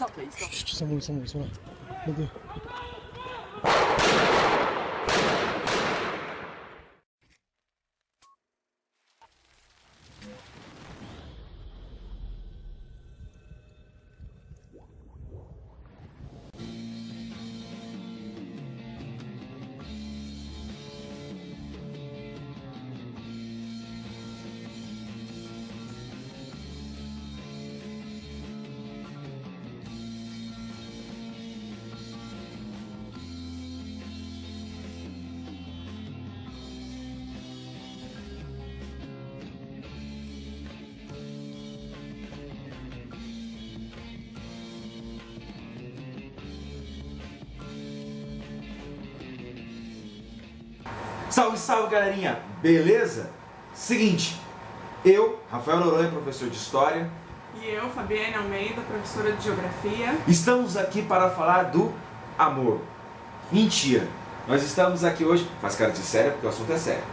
sortir, isso. Ça monte, voilà. Montez. Salve, salve, galerinha! Beleza? Seguinte, eu, Rafael Noronha, professor de História, e eu, Fabiane Almeida, professora de Geografia, estamos aqui para falar do amor. Mentira! Nós estamos aqui hoje... Faz cara de sério, porque o assunto é sério.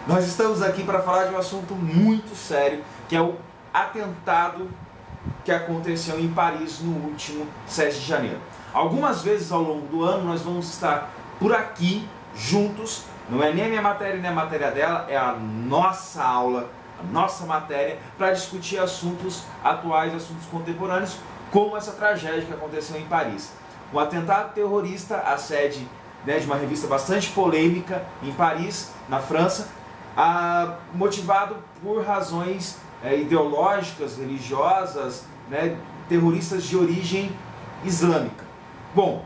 Nós estamos aqui para falar de um assunto muito sério, que é o atentado que aconteceu em Paris no último 7 de janeiro. Algumas vezes ao longo do ano nós vamos estar por aqui, juntos, não é nem a minha matéria nem a matéria dela, é a nossa aula, a nossa matéria, para discutir assuntos atuais, assuntos contemporâneos, como essa tragédia que aconteceu em Paris. Um atentado terrorista à sede, né, de uma revista bastante polêmica em Paris, na França, motivado por razões ideológicas, religiosas, né, terroristas de origem islâmica. Bom,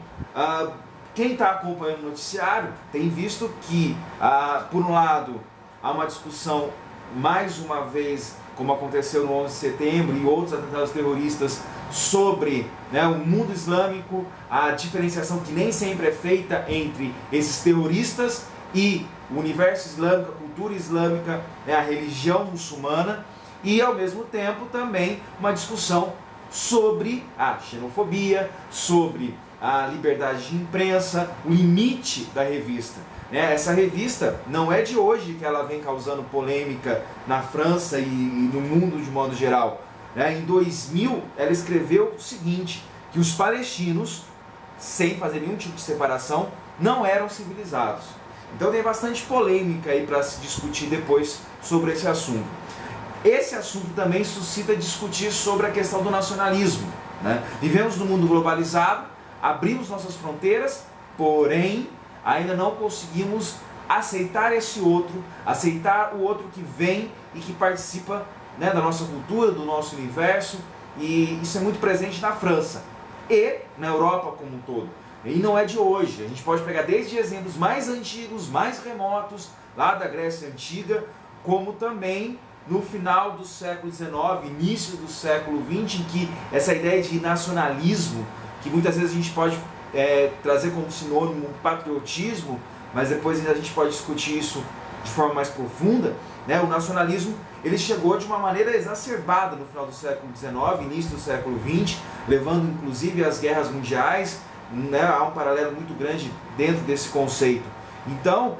quem está acompanhando o noticiário tem visto que, por um lado, há uma discussão, mais uma vez, como aconteceu no 11 de setembro e outros atentados terroristas, sobre, né, o mundo islâmico, a diferenciação que nem sempre é feita entre esses terroristas e o universo islâmico, a cultura islâmica, né, a religião muçulmana, e, ao mesmo tempo, também uma discussão sobre a xenofobia, sobre a liberdade de imprensa, o limite da revista. Essa revista não é de hoje que ela vem causando polêmica na França e no mundo de modo geral. Em 2000, ela escreveu o seguinte, que os palestinos, sem fazer nenhum tipo de separação, não eram civilizados. Então tem bastante polêmica aí para se discutir depois sobre esse assunto. Esse assunto também suscita discutir sobre a questão do nacionalismo, né? Vivemos num mundo globalizado, abrimos nossas fronteiras, porém ainda não conseguimos aceitar esse outro, aceitar o outro que vem e que participa, né, da nossa cultura, do nosso universo, e isso é muito presente na França e na Europa como um todo. E não é de hoje, a gente pode pegar desde exemplos mais antigos, mais remotos, lá da Grécia Antiga, como também no final do século XIX, início do século XX, em que essa ideia de nacionalismo, que muitas vezes a gente pode trazer como sinônimo um patriotismo, mas depois a gente pode discutir isso de forma mais profunda, né? O nacionalismo ele chegou de uma maneira exacerbada no final do século XIX, início do século XX, levando inclusive às guerras mundiais, né? Há um paralelo muito grande dentro desse conceito. Então,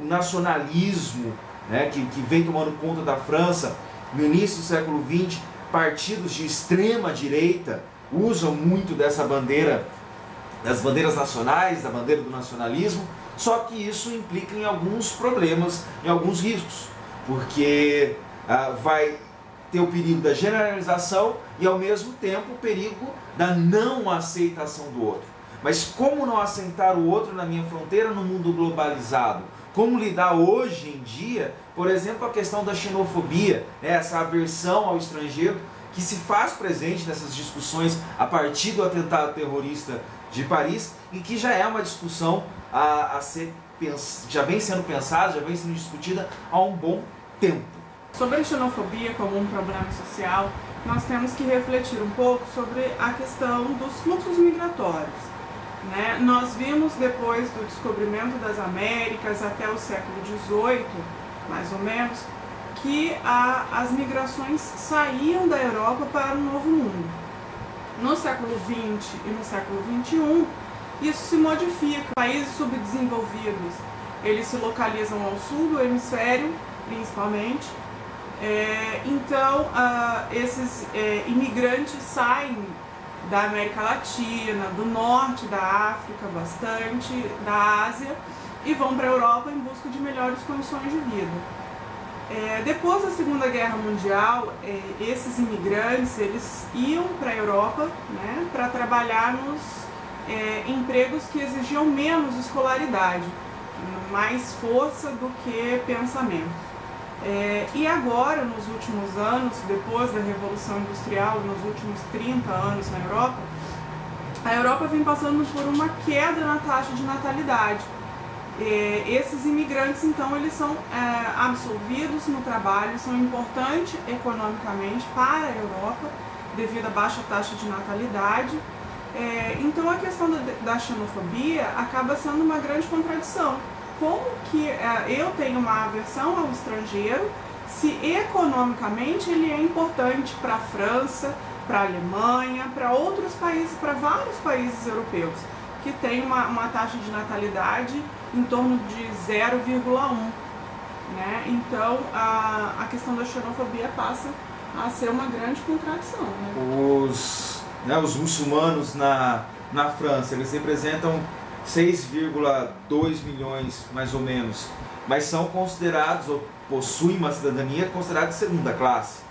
o nacionalismo, né, que vem tomando conta da França no início do século XX, partidos de extrema direita usam muito dessa bandeira, das bandeiras nacionais, da bandeira do nacionalismo, só que isso implica em alguns problemas, em alguns riscos, porque vai ter o perigo da generalização e ao mesmo tempo o perigo da não aceitação do outro. Mas como não aceitar o outro na minha fronteira no mundo globalizado? Como lidar hoje em dia, por exemplo, a questão da xenofobia, né, essa aversão ao estrangeiro, que se faz presente nessas discussões a partir do atentado terrorista de Paris e que já é uma discussão já vem sendo pensada, já vem sendo discutida há um bom tempo. Sobre a xenofobia como um problema social, nós temos que refletir um pouco sobre a questão dos fluxos migratórios, né? Nós vimos depois do descobrimento das Américas até o século XVIII, mais ou menos, que as migrações saíam da Europa para o Novo Mundo. No século XX e no século XXI, isso se modifica. Países subdesenvolvidos, eles se localizam ao sul do hemisfério, principalmente, Então, esses imigrantes saem da América Latina, do norte da África bastante, da Ásia, e vão para a Europa em busca de melhores condições de vida. Depois da Segunda Guerra Mundial, esses imigrantes eles iam para a Europa, né, para trabalhar nos empregos que exigiam menos escolaridade, mais força do que pensamento. E agora, nos últimos anos, depois da Revolução Industrial, nos últimos 30 anos na Europa, a Europa vem passando por uma queda na taxa de natalidade. Esses imigrantes, então, eles são absolvidos no trabalho, são importantes economicamente para a Europa, devido à baixa taxa de natalidade. Então, a questão da xenofobia acaba sendo uma grande contradição. Como que eu tenho uma aversão ao estrangeiro se economicamente ele é importante para a França, para a Alemanha, para outros países, para vários países europeus, que tem uma taxa de natalidade em torno de 0,1, né? Então a questão da xenofobia passa a ser uma grande contradição, né? Os muçulmanos na França, eles representam 6,2 milhões, mais ou menos, mas são considerados, ou possuem uma cidadania considerada de segunda classe,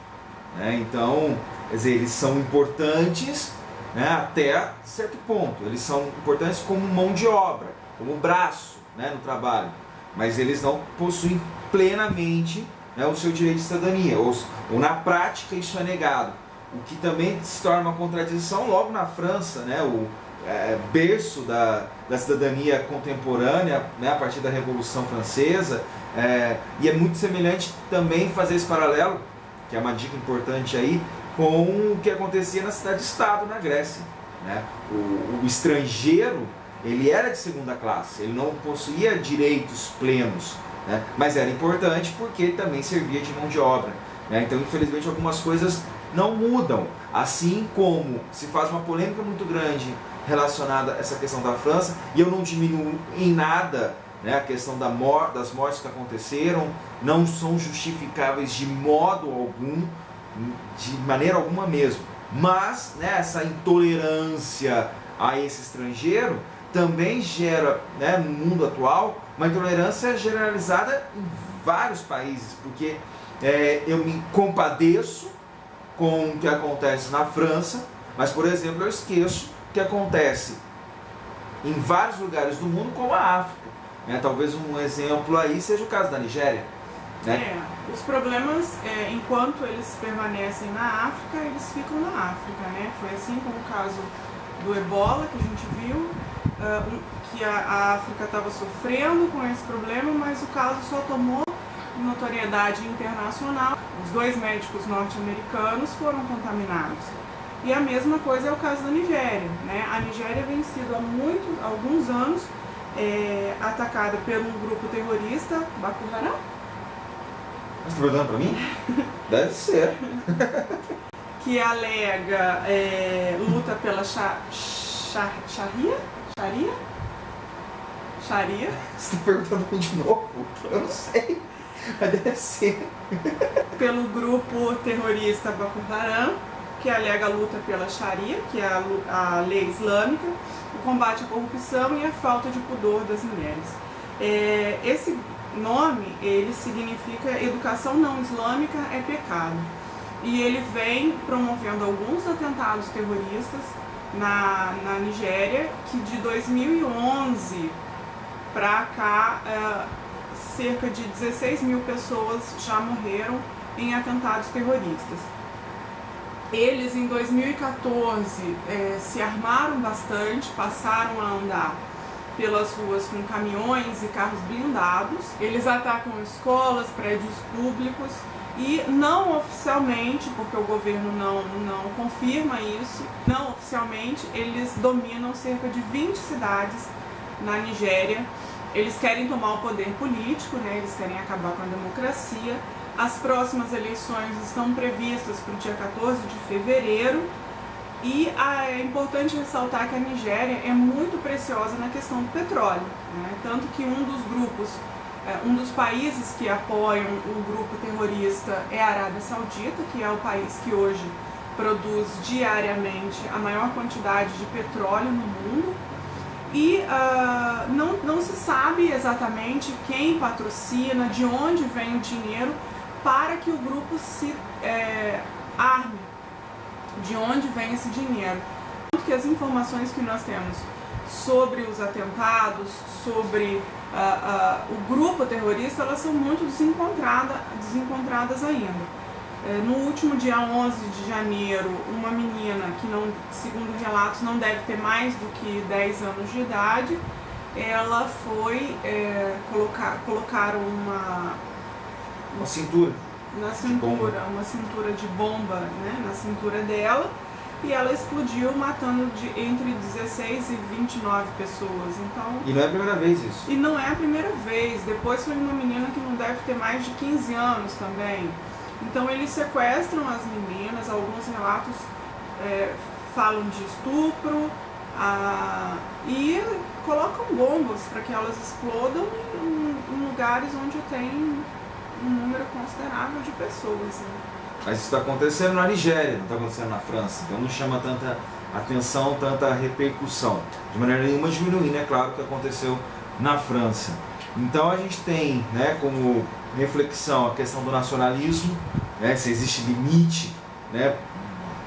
né? Então, quer dizer, eles são importantes, né, até certo ponto, eles são importantes como mão de obra, como braço, né, no trabalho, mas eles não possuem plenamente, né, o seu direito de cidadania, ou na prática isso é negado, o que também se torna uma contradição logo na França, né, o berço da cidadania contemporânea, né, a partir da Revolução Francesa, e é muito semelhante também fazer esse paralelo, que é uma dica importante aí, com o que acontecia na cidade-estado na Grécia, né? O estrangeiro, ele era de segunda classe, ele não possuía direitos plenos, né, mas era importante porque também servia de mão de obra, né? Então, infelizmente, algumas coisas não mudam, assim como se faz uma polêmica muito grande relacionada a essa questão da França, e eu não diminuo em nada, né, a questão das mortes que aconteceram, não são justificáveis de modo algum, de maneira alguma mesmo, mas, né, essa intolerância a esse estrangeiro também gera, né, no mundo atual, uma intolerância generalizada em vários países, porque eu me compadeço com o que acontece na França, mas, por exemplo, eu esqueço o que acontece em vários lugares do mundo, como a África, né? Talvez um exemplo aí seja o caso da Nigéria, né? Os problemas, enquanto eles permanecem na África, eles ficam na África, né? Foi assim como o caso do Ebola, que a gente viu, que a África estava sofrendo com esse problema, mas o caso só tomou notoriedade internacional. Os 2 médicos norte-americanos foram contaminados. E a mesma coisa é o caso da Nigéria, né? A Nigéria vem sido há alguns anos atacada por um grupo terrorista, Boko Haram. Você está perguntando para mim? Deve ser. Que alega luta pela Sharia? Sharia? Você está perguntando para mim de novo? Eu não sei, mas deve ser. Pelo grupo terrorista Boko Haram, que alega a luta pela Sharia, que é a lei islâmica, o combate à corrupção e a falta de pudor das mulheres. Esse nome, ele significa educação não islâmica é pecado. E ele vem promovendo alguns atentados terroristas na Nigéria, que de 2011 para cá, cerca de 16 mil pessoas já morreram em atentados terroristas. Eles, em 2014, se armaram bastante, passaram a andar pelas ruas com caminhões e carros blindados. Eles atacam escolas, prédios públicos e não oficialmente, porque o governo não confirma isso, não oficialmente eles dominam cerca de 20 cidades na Nigéria. Eles querem tomar o poder político, né? Eles querem acabar com a democracia. As próximas eleições estão previstas para o dia 14 de fevereiro e é importante ressaltar que a Nigéria é muito preciosa na questão do petróleo, né? Tanto que um dos grupos Um dos países que apoiam o grupo terrorista é a Arábia Saudita, que é o país que hoje produz diariamente a maior quantidade de petróleo no mundo. E não se sabe exatamente quem patrocina, de onde vem o dinheiro para que o grupo se arme, de onde vem esse dinheiro. Porque as informações que nós temos sobre os atentados, sobre o grupo terrorista, elas são muito desencontradas ainda. No último dia 11 de janeiro, uma menina que, segundo relatos, não deve ter mais do que 10 anos de idade, ela foi colocaram uma cintura na cintura, uma cintura de bomba, né, na cintura dela, e ela explodiu, matando entre 16 e 29 pessoas. Então, e não é a primeira vez isso. E não é a primeira vez. Depois foi uma menina que não deve ter mais de 15 anos também. Então eles sequestram as meninas, alguns relatos falam de estupro e colocam bombas para que elas explodam em lugares onde tem um número considerável de pessoas. Né? Mas isso está acontecendo na Nigéria, não está acontecendo na França, então não chama tanta atenção, tanta repercussão. De maneira nenhuma diminuindo, é claro, que aconteceu na França. Então a gente tem, né, como reflexão a questão do nacionalismo, né, se existe limite, né,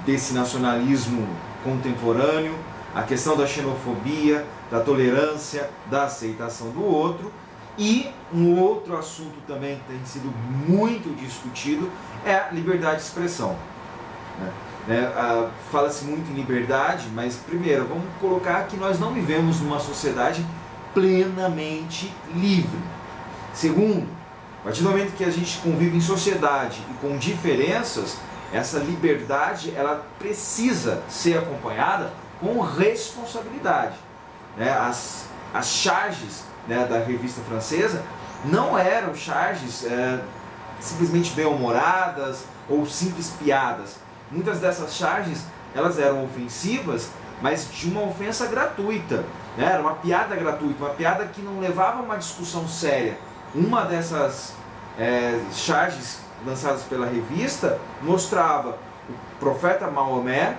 desse nacionalismo contemporâneo, a questão da xenofobia, da tolerância, da aceitação do outro. E um outro assunto também que tem sido muito discutido é a liberdade de expressão. Fala-se muito em liberdade, mas primeiro vamos colocar que nós não vivemos numa sociedade plenamente livre. Segundo, a partir do momento que a gente convive em sociedade e com diferenças, essa liberdade ela precisa ser acompanhada com responsabilidade. As charges, né, da revista francesa não eram charges simplesmente bem-humoradas ou simples piadas. Muitas dessas charges elas eram ofensivas, mas de uma ofensa gratuita. Era uma piada gratuita, uma piada que não levava a uma discussão séria. Uma dessas charges lançadas pela revista mostrava o profeta Maomé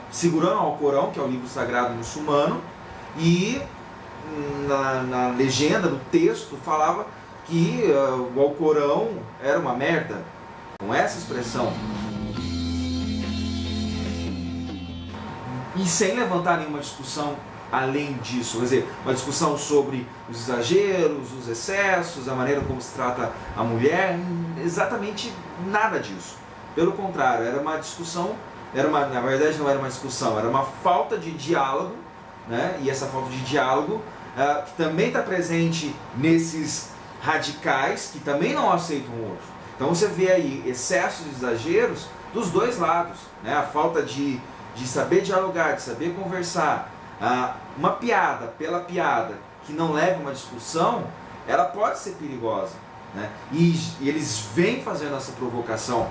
segurando o Alcorão, que é o livro sagrado muçulmano, e na legenda, no texto, falava que o Alcorão era uma merda, com essa expressão. E sem levantar nenhuma discussão além disso, quer dizer, uma discussão sobre os exageros, os excessos, a maneira como se trata a mulher, exatamente nada disso. Pelo contrário, era uma discussão, na verdade não era uma discussão, era uma falta de diálogo, né? E essa falta de diálogo que também está presente nesses radicais que também não aceitam o outro. Então você vê aí excessos e exageros dos dois lados, né? A falta de saber dialogar, de saber conversar. Uma piada pela piada que não leva a uma discussão, ela pode ser perigosa, né? E eles vêm fazendo essa provocação.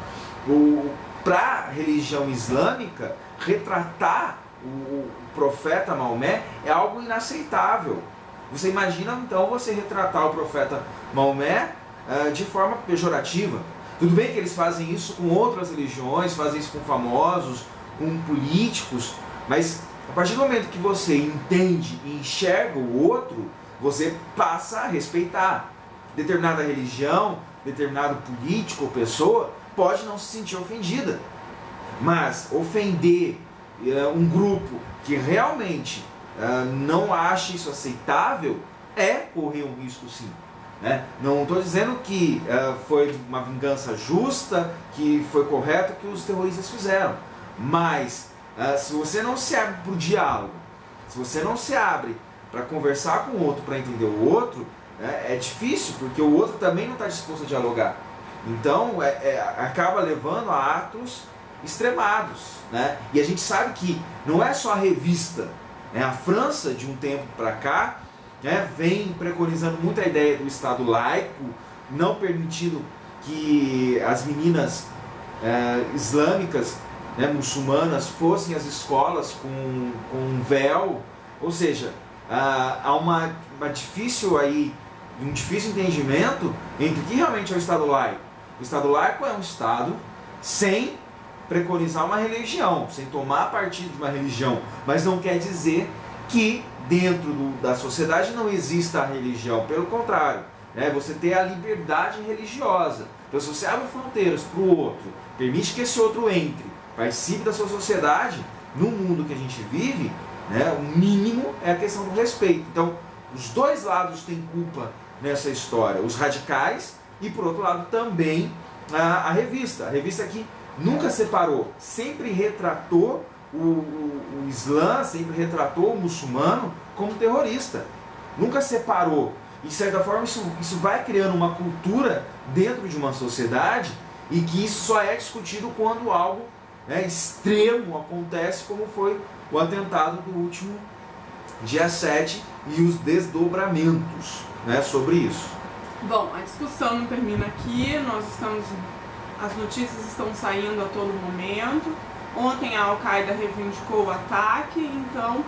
Para a religião islâmica, retratar o profeta Maomé é algo inaceitável. Você imagina então você retratar o profeta Maomé de forma pejorativa. Tudo bem que eles fazem isso com outras religiões, fazem isso com famosos, com políticos, mas a partir do momento que você entende e enxerga o outro, você passa a respeitar. Determinada religião, determinado político ou pessoa pode não se sentir ofendida, mas ofender um grupo que realmente não acha isso aceitável é correr um risco, sim. Né? Não estou dizendo que foi uma vingança justa, que foi correto o que os terroristas fizeram, mas se você não se abre para o diálogo, se você não se abre para conversar com o outro, para entender o outro, é difícil, porque o outro também não está disposto a dialogar. Então acaba levando a atos extremados, né? E a gente sabe que não é só a revista, né? A França, de um tempo para cá, né, vem preconizando muito a ideia do Estado laico, não permitindo que as meninas islâmicas, né, muçulmanas, fossem às escolas com um véu. Ou seja, há uma difícil aí um difícil entendimento entre o que realmente é o Estado laico. O Estado laico é um Estado sem preconizar uma religião, sem tomar partido de uma religião, mas não quer dizer que dentro da sociedade não exista a religião, pelo contrário, né? Você tem a liberdade religiosa. Então, se você abre fronteiras para o outro, permite que esse outro entre, participe da sua sociedade, no mundo que a gente vive, né, o mínimo é a questão do respeito. Então, os dois lados têm culpa nessa história, os radicais e, por outro lado, também a revista. A revista que nunca separou, sempre retratou o Islã, sempre retratou o muçulmano como terrorista. Nunca separou. E, de certa forma, isso vai criando uma cultura dentro de uma sociedade e que isso só é discutido quando algo, né, extremo acontece, como foi o atentado do último dia 7 e os desdobramentos, né, sobre isso. Bom, a discussão não termina aqui, as notícias estão saindo a todo momento. Ontem a Al-Qaeda reivindicou o ataque, então...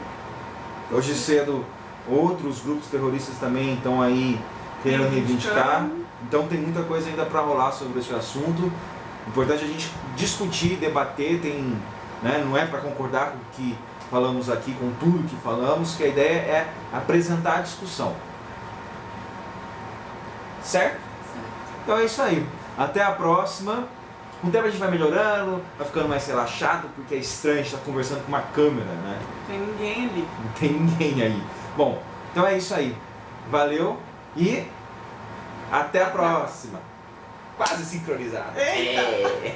Hoje cedo, outros grupos terroristas também estão aí querendo reivindicar. Então tem muita coisa ainda para rolar sobre esse assunto. Importante a gente discutir, debater, né, não é para concordar com o que falamos aqui, com tudo que falamos, que a ideia é apresentar a discussão. Certo? Então é isso aí. Até a próxima. Com o tempo a gente vai melhorando, vai ficando mais relaxado, porque é estranho a gente estar conversando com uma câmera, né? Não tem ninguém ali. Não tem ninguém aí. Bom, então é isso aí. Valeu e até a próxima. Quase sincronizado. Eita!